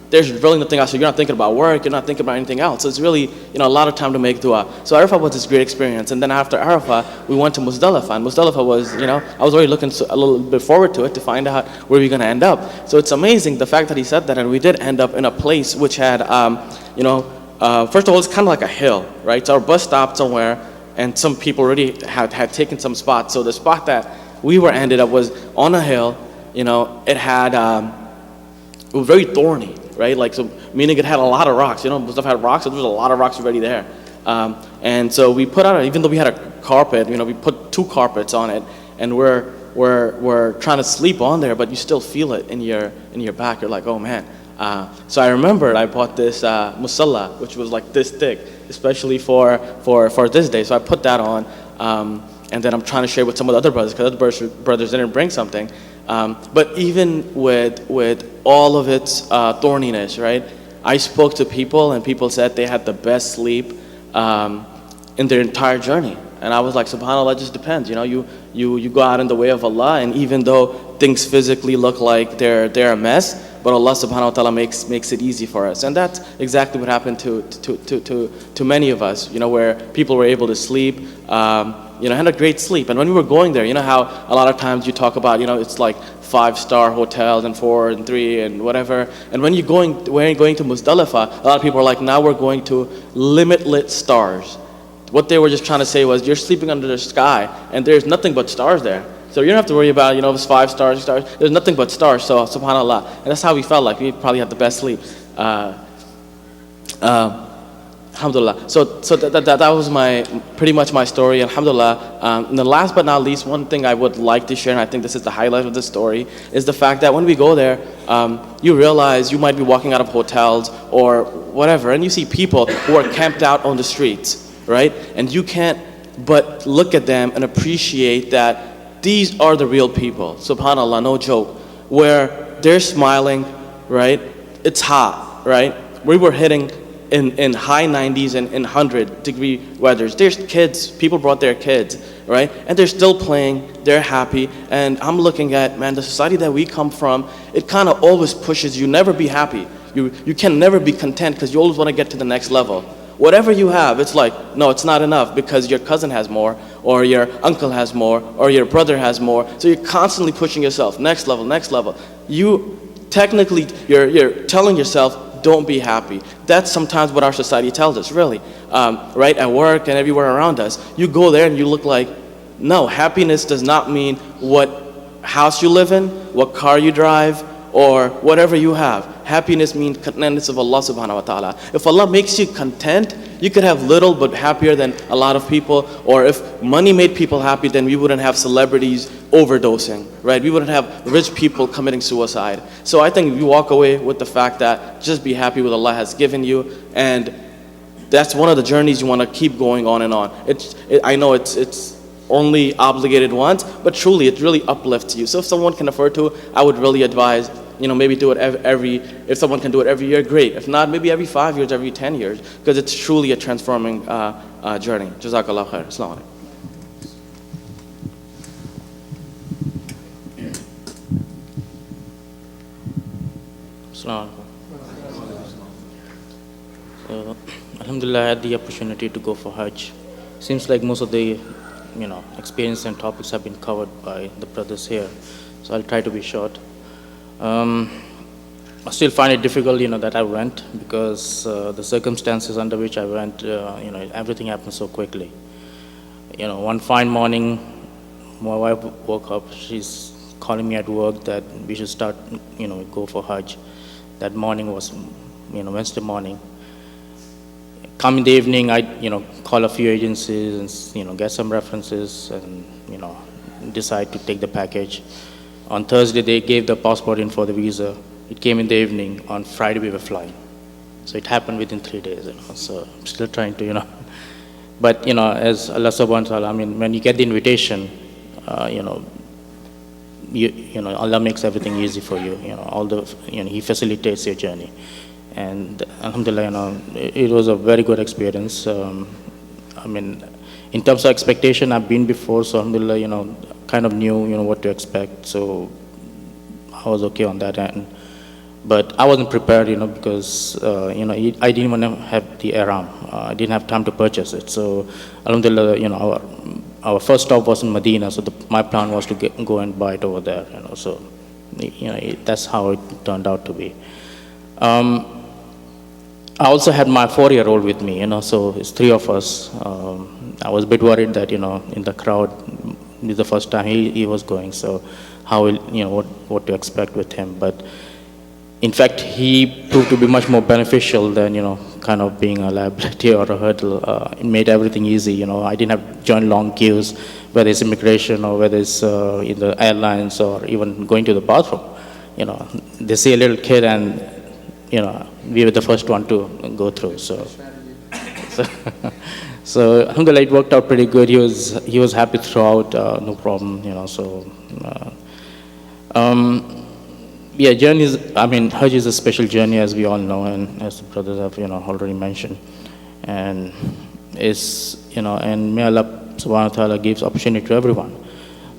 Speaker 4: There's really nothing else. So you're not thinking about work, you're not thinking about anything else. So it's really, a lot of time to make dua. So Arafah was this great experience. And then after Arafah, we went to Muzdalifah. And Muzdalifah was, I was already looking a little bit forward to it to find out where we're going to end up. So it's amazing the fact that he said that, and we did end up in a place which had, first of all, it's kind of like a hill, right? So our bus stopped somewhere, and some people already had taken some spots. So the spot that we ended up was on a hill. It had, it was very thorny, right? Like, so meaning it had a lot of rocks. Muzdalifah had rocks, so there was a lot of rocks already there. And so we put out, even though we had a carpet, we put 2 carpets on it, and we're trying to sleep on there, but you still feel it in your back. You're like, oh man. So I remembered I bought this musalla, which was like this thick, especially for this day. So I put that on, and then I'm trying to share with some of the other brothers, because other brothers didn't bring something. But even with all of its thorniness, right? I spoke to people, and people said they had the best sleep in their entire journey. And I was like, subhanAllah, it just depends. You go out in the way of Allah, and even though things physically look like they're a mess, but Allah subhanahu wa ta'ala makes it easy for us. And that's exactly what happened to many of us, where people were able to sleep, had a great sleep. And when we were going there, how a lot of times you talk about, it's like 5-star hotels and 4 and 3 and whatever. And when you're going to Muzdalifah, a lot of people are like, now we're going to limitless stars. What they were just trying to say was, you're sleeping under the sky, and there's nothing but stars there. So you don't have to worry about, if it's 5 stars, 6 stars. There's nothing but stars. So subhanAllah. And that's how we felt like. We probably had the best sleep. Alhamdulillah. So that was pretty much my story. Alhamdulillah. And then last but not least, one thing I would like to share, and I think this is the highlight of the story, is the fact that when we go there, you realize you might be walking out of hotels or whatever, and you see people who are camped out on the streets, right? And you can't but look at them and appreciate that these are the real people. Subhanallah, no joke. Where they're smiling, right? It's hot, right? We were hitting in high 90s and in 100-degree weathers. There's kids, people brought their kids, right? And they're still playing, they're happy. And I'm looking at, man, the society that we come from, it kind of always pushes you never be happy. You can never be content, because you always want to get to the next level. Whatever you have, it's like, no, it's not enough because your cousin has more, or your uncle has more, or your brother has more. So you're constantly pushing yourself, next level, next level. You technically, you're telling yourself, don't be happy. That's sometimes what our society tells us, really. Right, at work and everywhere around us. You go there and you look like, no, happiness does not mean what house you live in, what car you drive, or whatever you have. Happiness means contentness of Allah subhanahu wa ta'ala. If Allah makes you content, you could have little but happier than a lot of people. Or if money made people happy, then we wouldn't have celebrities overdosing, right? We wouldn't have rich people committing suicide. So I think you walk away with the fact that just be happy with what Allah has given you, and that's one of the journeys you want to keep going on and on. I know it's only obligated once, but truly it really uplifts you. So if someone can afford to, I would really advise, maybe do it if someone can do it every year, great. If not, maybe every 5 years, every 10 years, because it's truly a transforming journey. Jazakallah khair. Assalamu alaikum.
Speaker 5: Assalamu alaikum. Alhamdulillah, I had the opportunity to go for Hajj. Seems like most of the experience and topics have been covered by the brothers here, so I'll try to be short. I still find it difficult, that I went, because the circumstances under which I went, everything happened so quickly. One fine morning, my wife woke up. She's calling me at work that we should start, go for Hajj. That morning was, Wednesday morning. Come in the evening, I, call a few agencies and, get some references and, decide to take the package. On Thursday, they gave the passport in for the visa. It came in the evening. On Friday, we were flying. So it happened within 3 days, So I'm still trying to, But, as Allah subhanahu wa ta'ala, when you get the invitation, Allah makes everything easy for you. He facilitates your journey. And alhamdulillah, it was a very good experience. In terms of expectation, I've been before, so alhamdulillah, kind of knew, what to expect. So I was okay on that end. But I wasn't prepared, because, I didn't want to have the ihram. I didn't have time to purchase it. So alhamdulillah, our first stop was in Medina, so my plan was to go and buy it over there, So, that's how it turned out to be. I also had my 4-year-old with me, so it's 3 of us. I was a bit worried that, in the crowd, this is the first time he was going, so how will, what to expect with him. But in fact, he proved to be much more beneficial than, kind of being a liability or a hurdle. It made everything easy, I didn't have to join long queues, whether it's immigration or whether it's in the airlines or even going to the bathroom. They see a little kid and, we were the first one to go through. So alhamdulillah, it worked out pretty good. He was happy throughout, no problem, Yeah, journeys, Hajj is a special journey, as we all know, and as the brothers have, already mentioned. And it's, and may Allah subhanahu wa ta'ala gives opportunity to everyone.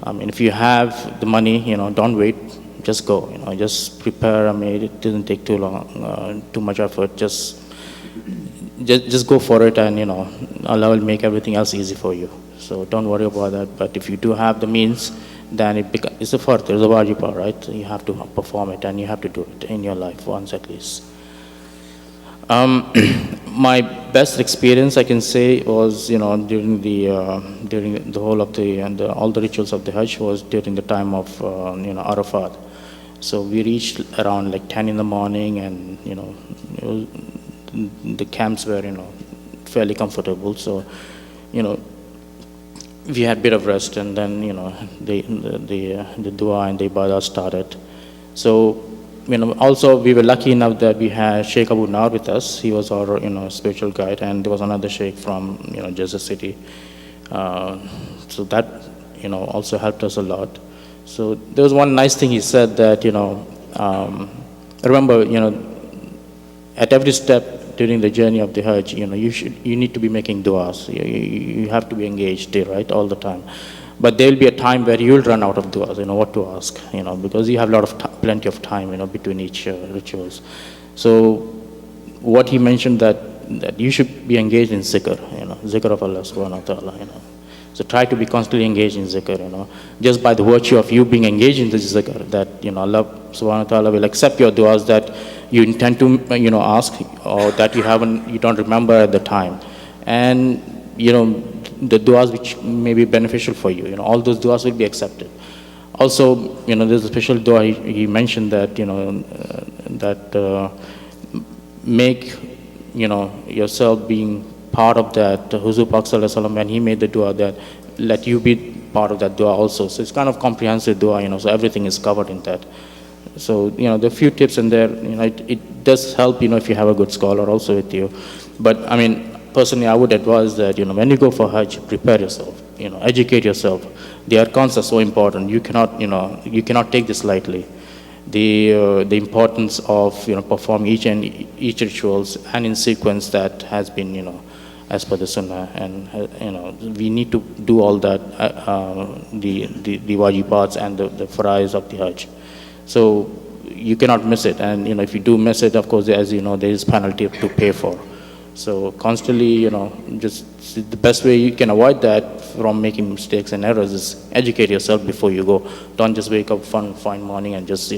Speaker 5: If you have the money, don't wait, just go, just prepare. It doesn't take too long, too much effort. Just go for it, and, Allah will make everything else easy for you. So don't worry about that. But if you do have the means, then it's a fard, it's a wajibah, right? You have to perform it, and you have to do it in your life once at least. My best experience, I can say, was during the whole of all the rituals of the Hajj was during the time of Arafat. So we reached around like 10 in the morning, and the camps were fairly comfortable. So we had a bit of rest, and then the dua and the ibadah started. So also we were lucky enough that we had Sheikh Abu Nar with us. He was our spiritual guide, and there was another sheikh from Jersey City. So that also helped us a lot. So there was one nice thing he said that remember at every step during the journey of the Hajj, you need to be making du'as. You have to be engaged, right, all the time. But there will be a time where you will run out of du'as, what to ask, because you have plenty of time, between each rituals. So what he mentioned that, that you should be engaged in zikr, zikr of Allah subhanahu wa ta'ala, So try to be constantly engaged in zikr, Just by the virtue of you being engaged in this zikr, that, Allah subhanahu wa ta'ala will accept your du'as that you intend to, ask, or that you don't remember at the time. And, the du'as which may be beneficial for you, all those du'as will be accepted. Also, there's a special dua he mentioned that, make, yourself being part of that. Huzur Pak Sallallahu Alaihi Wasallam, when he made the dua, that let you be part of that dua also. So it's kind of comprehensive dua, so everything is covered in that. So, there are a few tips in there, it does help, if you have a good scholar also with you. But, personally, I would advise that, when you go for Hajj, prepare yourself, educate yourself. The arkans are so important. You cannot take this lightly. The importance of, performing each rituals and in sequence that has been, as per the Sunnah. And, we need to do all that, the wajibats and the farais of the Hajj. So you cannot miss it. And, if you do miss it, of course, as you know, there is penalty to pay for. So constantly, just the best way you can avoid that from making mistakes and errors is educate yourself before you go. Don't just wake up fine morning and just,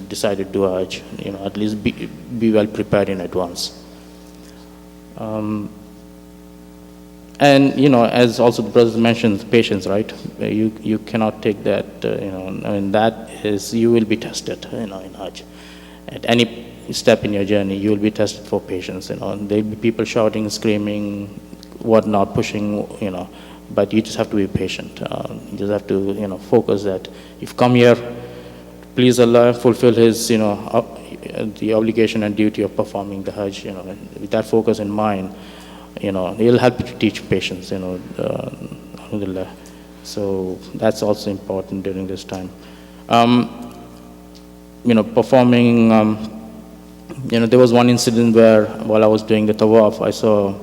Speaker 5: decide to do a Hajj. At least be well prepared in advance. And, as also the brothers mentioned, patience, right? You cannot take that, that is, you will be tested, in Hajj. At any step in your journey, you will be tested for patience, There will be people shouting, screaming, whatnot, pushing, but you just have to be patient. You just have to, focus that you've come here, please Allah, fulfill His, the obligation and duty of performing the Hajj, with that focus in mind, He'll help you to teach patience, Alhamdulillah. So that's also important during this time. Performing, there was one incident where while I was doing the tawaf, I saw,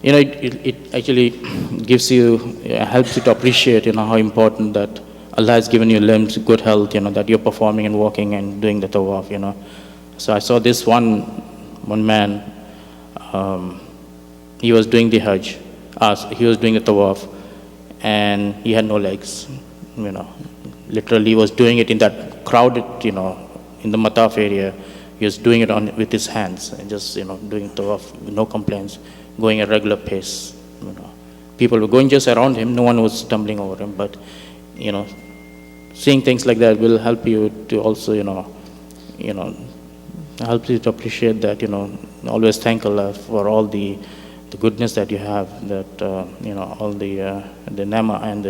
Speaker 5: it actually gives you, helps you to appreciate, how important that Allah has given you limbs, good health, that you're performing and walking and doing the tawaf, So I saw this one man, he was doing the Hajj, he was doing the tawaf, and he had no legs, Literally, he was doing it in that crowded, in the mataf area. He was doing it with his hands and just, doing tawaf with no complaints, going at regular pace. People were going just around him. No one was stumbling over him. But, seeing things like that will help you to also, help you to appreciate that, always thank Allah for all the goodness that you have, that, all the nama and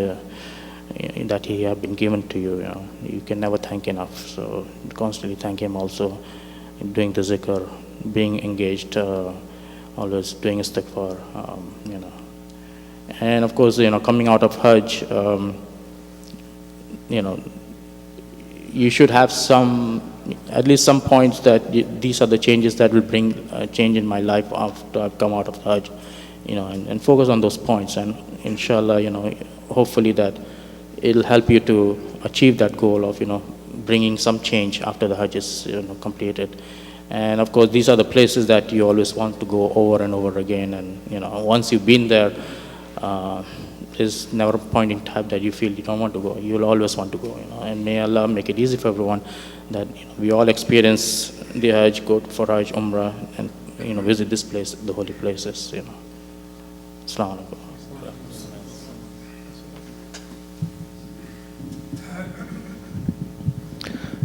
Speaker 5: that He have been given to you. You can never thank enough. So constantly thank Him also, doing the zikr, being engaged, always doing istighfar, And of course, coming out of Hajj, you should have at least some points that these are the changes that will bring a change in my life after I've come out of Hajj, and focus on those points. And inshallah, hopefully that it'll help you to achieve that goal of, bringing some change after the Hajj is, completed. And of course, these are the places that you always want to go over and over again. And, once you've been there, there's never a point in time that you feel you don't want to go. You'll always want to go, And may Allah make it easy for everyone that, we all experience the Hajj, go for Hajj, Umrah, and, visit this place, the holy places, Assalamu alaikum.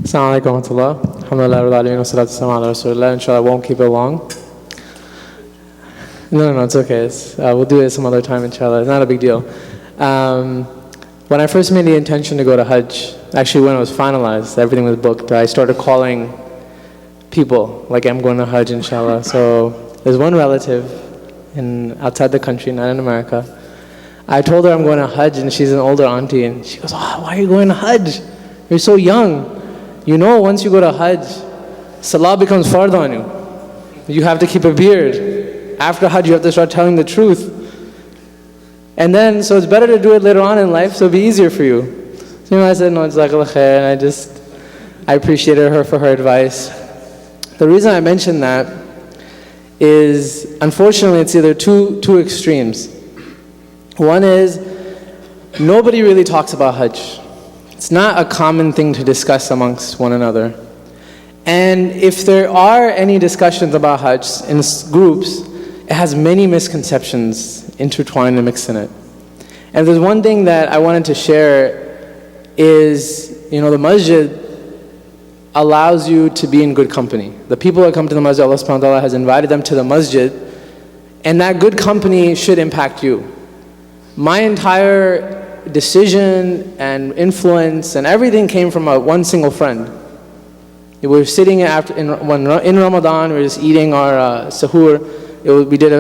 Speaker 6: Assalamu alaikum wa rahmatullah. Alhamdulillah, rabbil alameen, wa salatu wassalamu ala rasulillah. Inshallah, I won't keep it long. No, it's okay. We'll do it some other time, inshallah. It's not a big deal. When I first made the intention to go to Hajj, actually when it was finalized, everything was booked, I started calling people, like I'm going to Hajj, inshallah. So there's one relative outside the country, not in America. I told her I'm going to Hajj, and she's an older auntie, and she goes, why are you going to Hajj? You're so young. Once you go to Hajj, Salah becomes fard on you. You have to keep a beard. After Hajj, you have to start telling the truth. And then, so it's better to do it later on in life, so it'll be easier for you. So I said, no, jazakallah khair, and I appreciated her for her advice. The reason I mentioned that is, unfortunately, it's either two extremes. One is, nobody really talks about Hajj. It's not a common thing to discuss amongst one another. And if there are any discussions about Hajj in groups, it has many misconceptions intertwined and mixed in it. And there's one thing that I wanted to share is, the masjid allows you to be in good company. The people that come to the masjid, Allah subhanahu wa ta'ala has invited them to the masjid, and that good company should impact you. My entire decision and influence and everything came from one single friend. We were sitting in Ramadan, we were just eating our sahur. We did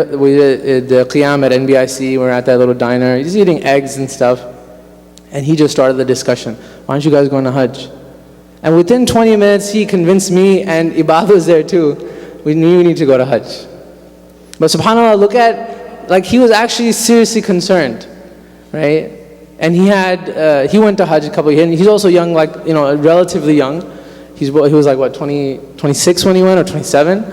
Speaker 6: the qiyam at NBIC, we were at that little diner, he's eating eggs and stuff. And he just started the discussion. Why aren't you guys going to Hajj? And within 20 minutes, he convinced me, and Ibad was there too. We knew we need to go to Hajj. But subhanAllah, look at, he was actually seriously concerned, right? And he went to Hajj a couple of years, and he's also young, relatively young. He was like, 26 when he went, or 27?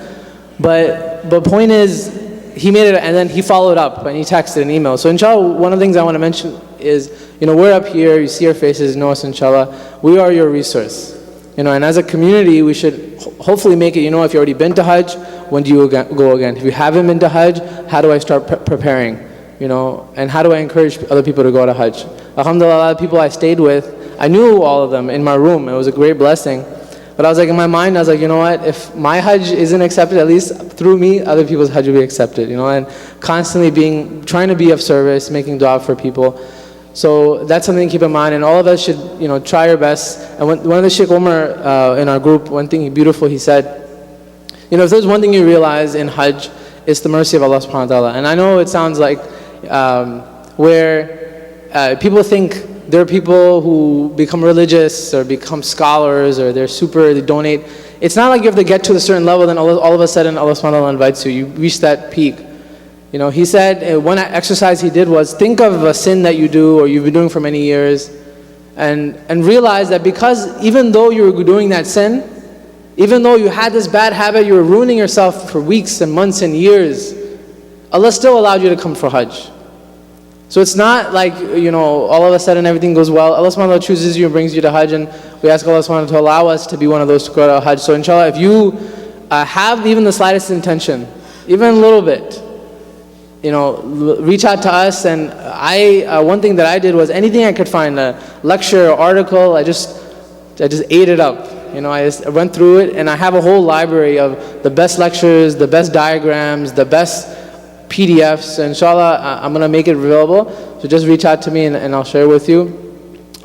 Speaker 6: But point is, he made it, and then he followed up, and he texted an email. So inshallah, one of the things I want to mention is, we're up here, you see our faces, know us inshallah. We are your resource. And as a community, we should hopefully make it, if you've already been to Hajj, when do you go again? If you haven't been to Hajj, how do I start preparing? And how do I encourage other people to go to Hajj? Alhamdulillah, a lot of people I stayed with, I knew all of them in my room. It was a great blessing. But I was in my mind, I was you know what? If my Hajj isn't accepted, at least through me, other people's Hajj will be accepted. And constantly trying to be of service, making dua for people. So that's something to keep in mind, and all of us should, try our best. And one of the Sheikh Umar in our group, one thing beautiful he said, if there's one thing you realize in Hajj, it's the mercy of Allah subhanahu wa ta'ala. And I know it sounds like where people think there are people who become religious or become scholars or they donate. It's not like you have to get to a certain level, then all of a sudden Allah subhanahu wa ta'ala invites you. You reach that peak. He said one exercise he did was think of a sin that you do or you've been doing for many years and realize that because even though you were doing that sin, even though you had this bad habit, you were ruining yourself for weeks and months and years, Allah still allowed you to come for Hajj. So it's not like, all of a sudden everything goes well. Allah subhanahu wa ta'ala chooses you and brings you to Hajj, and we ask Allah subhanahu wa ta'ala to allow us to be one of those to go to Hajj. So inshallah, if you have even the slightest intention, even a little bit, reach out to us. And one thing that I did was anything I could find, a lecture or article, I just ate it up. I went through it, and I have a whole library of the best lectures, the best diagrams, the best PDFs. So inshallah, I'm going to make it available. So just reach out to me and I'll share with you.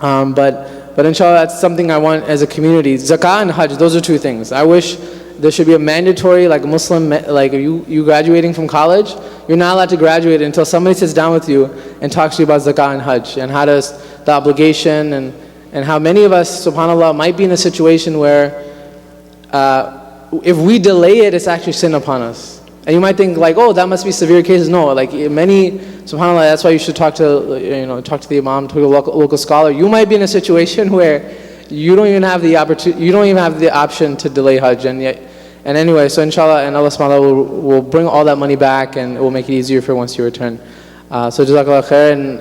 Speaker 6: But inshallah, that's something I want as a community. Zakah and Hajj, those are two things. I wish there should be a mandatory, like Muslim, like you graduating from college, you're not allowed to graduate until somebody sits down with you and talks to you about Zakah and Hajj and how does the obligation and how many of us, subhanAllah, might be in a situation where if we delay it, it's actually sin upon us. And you might think oh, that must be severe cases. No, many, subhanAllah, that's why you should talk to the imam, to a local scholar. You might be in a situation where you don't even have the opportunity, you don't even have the option to delay Hajj. And anyway, so inshallah, and Allah subhanahu wa ta'ala will bring all that money back, and it will make it easier for once you return. So jazakallah khair, and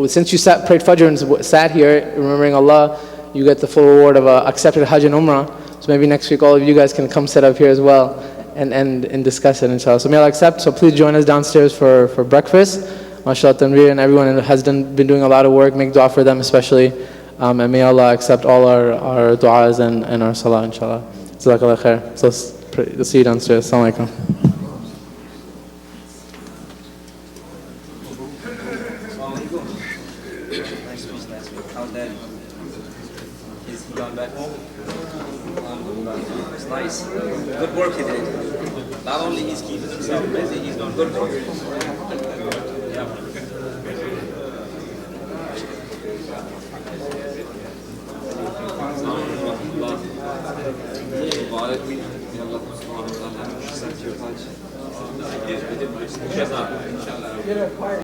Speaker 6: since you prayed Fajr and sat here remembering Allah, you get the full reward of accepted Hajj and Umrah. So maybe next week all of you guys can come sit up here as well and discuss it, inshallah. So may Allah accept. So please join us downstairs for breakfast. MashaAllah, Tanveer and everyone has been doing a lot of work. Make dua for them especially. And may Allah accept all our du'as and our salah, inshallah. Jazakallah khair. So we'll see you downstairs. Assalamu alaikum.
Speaker 7: How's Daddy? Is he gone back home? It's nice. Good work he did. Not only he's keeping himself busy, he's doing good work. Yeah.